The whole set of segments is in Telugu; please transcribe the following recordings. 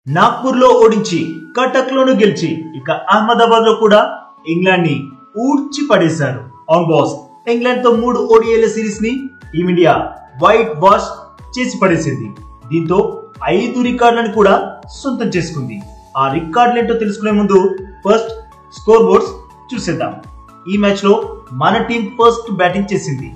నాగ్పూర్ లో ఓడించి కటక్ లోను గెలిచి ఇక అహ్మదాబాద్ లో కూడా ఇంగ్లాండ్ ని ఊడ్చి పడేశారు. ఆన్ బాస్ ఇంగ్లాండ్ తో 3 ఓడిఐల సిరీస్ ని టీమిండియా వైట్ వాష్ చేసి పడేసింది. దీంతో 5 రికార్డులను కూడా సొంతం చేసుకుంది. ఆ రికార్డులేంటో తెలుసుకునే ముందు ఫస్ట్ స్కోర్ బోర్డ్స్ చూసేద్దాం. ఈ మ్యాచ్ లో మన టీం ఫస్ట్ బ్యాటింగ్ చేసింది.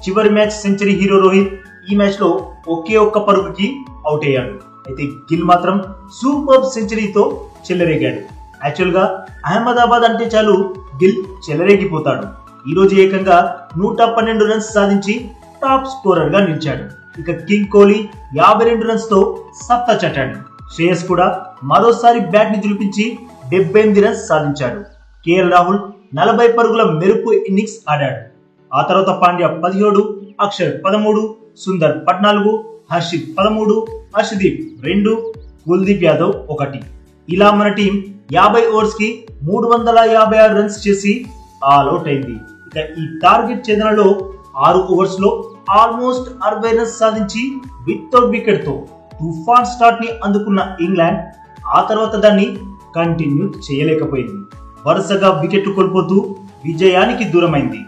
చివరి మ్యాచ్ సెంచరీ హీరో రోహిత్ ఈ మ్యాచ్ లో ఒకే ఒక్క పరుగుకి అవుట్ అయ్యాడు. అయితే గిల్ మాత్రం సూపర్ సెంచరీతో చెలరేగాడు. యాక్చువల్ గా అహ్మదాబాద్ అంటే చాలు గిల్ చెలరేగిపోతాడు. ఈ రోజు ఏకంగా 112 రన్స్ సాధించి టాప్ స్కోరర్ గా నిలిచాడు. ఇక కింగ్ కోహ్లీ 52 రన్స్ తో సత్తా చాటాడు. శ్రేయస్ కూడా మరోసారి బ్యాట్ ని దులిపించి 78 రన్స్ సాధించాడు. కేఎల్ రాహుల్ 40 పరుగుల మెరుపు ఇన్నింగ్స్ ఆడాడు. ఆ తర్వాత పాండ్యా 17, అక్షర్ 13, సుందర్ 14, హర్షిత్ 13, హర్షదీప్ 2, కుల్దీప్ యాదవ్ 1. ఇలా మన టీం 50 ఓవర్స్ కి 356 రన్స్ చేసి ఆల్ అవుట్ అయింది. ఇక ఈ టార్గెట్ ఛేదనలో 6 ఓవర్స్ లో ఆల్మోస్ట్ 60 రన్స్ సాధించి వితౌట్ వికెట్ తో తుఫాన్ స్టార్ట్ ని అందుకున్న ఇంగ్లాండ్ ఆ తర్వాత దాన్ని కంటిన్యూ చేయలేకపోయింది. వరుసగా వికెట్లు కోల్పోతూ విజయానికి దూరమైంది.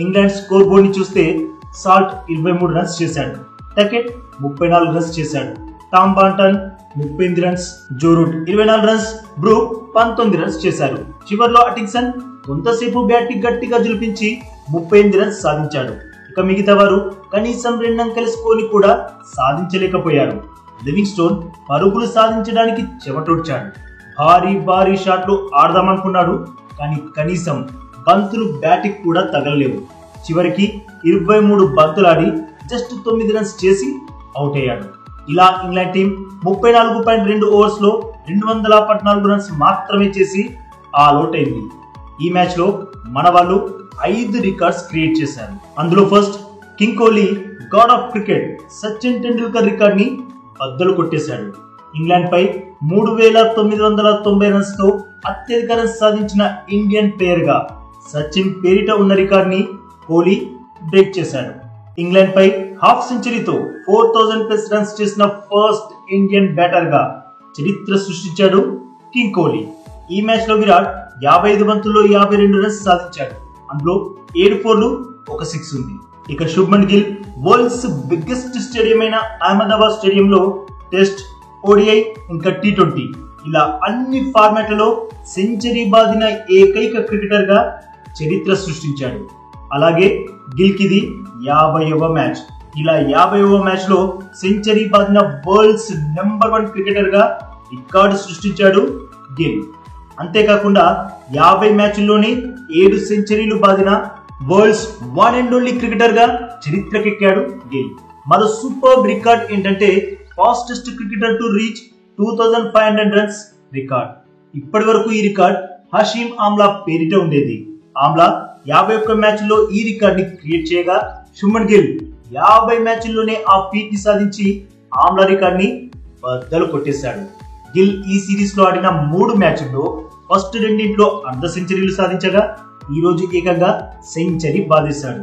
ఇంగ్లాండ్ స్కోర్ బోర్డ్ ని చూస్తే సాల్ట్ 23 రన్స్ చేశాడు, టకెట్ 34 రన్స్ చేశాడు, Tom Banton 38 runs, Joe Root 24 runs, Brook 19 runs చేశారు. చివర్లో అటిన్సన్ కొంతసేపు బ్యాట్ ని గట్టిగా జులిపించి 38 రన్స్ సాధించాడు. ఇక మిగతా వారు కనీసం 2 అంకెల స్కోర్ ని కూడా సాధించలేకపోయారు. లివింగ్స్టోన్ పరుగులు సాధించడానికి చెమటొడ్చాడు. భారీ షాట్లు ఆడదామనుకున్నాడు, కానీ కనీసం బంతులు బ్యాటింగ్ కూడా తగలలేవు. చివరికి 23 బంతులాడి జస్ట్ 9 రన్స్ చేసి అవుట్ అయ్యాడు. ఇలా ఇంగ్లాండ్ టీం 34.2 ఓవర్స్ లో 214 రన్స్ మాత్రమే చేసి ఆల్ అవుట్ అయింది. ఈ మ్యాచ్ లో మన వాళ్ళు 5 రికార్డ్స్ క్రియేట్ చేశారు. అందులో first king Kohli God of cricket Sachin Tendulkar record ని బద్దలు కొట్టేశాడు. ఇంగ్లాండ్ పై 3990 రన్స్ తో అత్యధిక రన్స్ సాధించిన ఇండియన్ ప్లేయర్ గా సచిన్ పేరిట ఉన్న రికార్డ్ ని కోహ్లీ బ్రేక్ చేశాడు. ఇంగ్లాండ్ పై హాఫ్ సెంచరీతో 4000+ రన్స్ చేసిన ఫస్ట్ ఇండియన్ బ్యాటర్ గా చరిత్ర సృష్టించాడు కింగ్ కోహ్లీ. ఈ మ్యాచ్ లో విరాట్ 55 బంతుల్లో 52 రన్స్ సాధించాడు. అందులో 7 4లు, 1 6 ఉంది. ఇక Shubman Gill world's biggest stadium అయిన అహ్మదాబాద్ స్టేడియంలో టెస్ట్, ఓడిఐ ఇంకా T20 ఇలా అన్ని ఫార్మాట్లలో సెంచరీ బాదిన ఏకైక క్రికెటర్ గా చరిత్ర సృష్టించాడు. అలాగే గిల్ కిది 50వ మ్యాచ్. ఇలా 50వ మ్యాచ్ లో సెంచరీ బాదిన వరల్డ్స్ నెంబర్ 1 క్రికెటర్ గా రికార్డు సృష్టించాడు గిల్. అంతేకాకుండా 50 మ్యాచ్ల్లోనే 7 సెంచరీలు బాదిన world's one and only cricketer గా చరిత్రకెక్కాడు గిల్. మరో సూపర్ రికార్డ్ ఏంటంటే fastest cricketer to reach 2500 runs record. ఇప్పటి వరకు ఈ రికార్డ్ హషీమ్ ఆమ్లా పేరిట ఉండేది. ఆమ్లా 51 మ్యాచ్ల్లో ఈ రికార్డ్ ని క్రియేట్ చేయగా శుభ్మన్ గిల్ 50 మ్యాచ్ల్లోనే ఆ ఫీట్ ని సాధించి ఆమ్లా రికార్డ్ ని బద్దలు కొట్టేశాడు. గిల్ ఈ సిరీస్ లో ఆడిన 3 మ్యాచ్ల్లో ఫస్ట్ రెండింటిలో అర్ధ సెంచరీలు సాధించగా ఈ రోజు ఏకంగా సెంచరీ బాధేశాడు.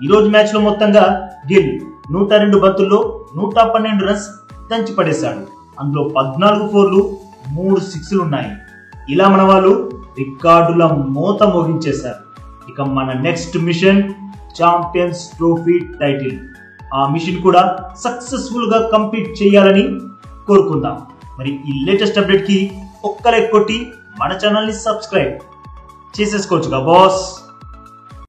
ఈ రోజు మ్యాచ్ లో మొత్తంగా గిల్ 102 బంతుల్లో 112 రన్స్ దంచి పడేశాడు. అందులో 14 4లు, 3 6లు ఉన్నాయి. ఇలా మన వాళ్ళు రికార్డుల మోత మోగించేశారు. ఇక మన next mission champions trophy title. ఆ మిషన్ కూడా సక్సెస్ఫుల్ గా కంప్లీట్ చేయాలని కోరుకుందాం. మరి ఈ లేటెస్ట్ అప్డేట్ కి ఒక్క లైక్ కొట్టి మన ఛానల్ ని సబ్స్క్రైబ్ చేసేసుకోవచ్చుగా బాస్.